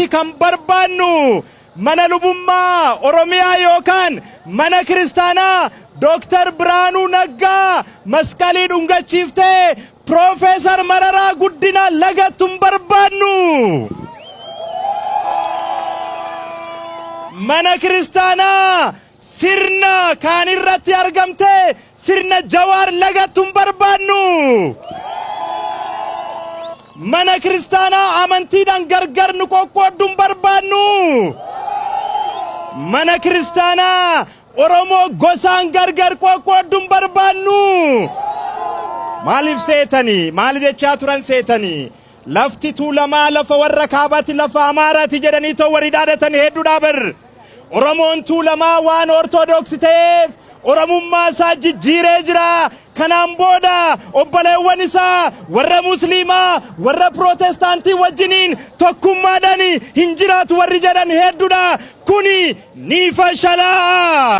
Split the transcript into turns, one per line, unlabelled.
irratti kan barbaannu mana lubummaa Oromiyaa yookaan mana kiristaanaa Dr. Biraanuu Naggaa masqalii dhungachiiftee Profeesar Mararaa Guddinaa lagattuun barbaannu. Mana kiristaanaa sirna kaan irratti argamte sirna Jawaar lagattuun barbaannu. Mana kiristaanaa amantiidhaan gargar nu qoqqoodduun barbaannu. Mana kiristaanaa Oromoo gosaan gargar qoqqoodduun barbaannu. Maaliif seetanii? Maaliif jechaa turan seetanii? Lafti tuulamaa lafa warra kaabaatti lafa Amaaraatti jedhanii too warri dhaadhatanii hedduudha bar. Oromoon tuulamaa waan Ortodoksii ta'eef Oromummaa isaa jijjiiree jira. Kanaan booda obboleewwan isaa warra Musliimaa warra Protestaantii wajjiniin tokkummaadhaan hin jiraatu warri jedhan hedduudha. Kuni ni fashalaa.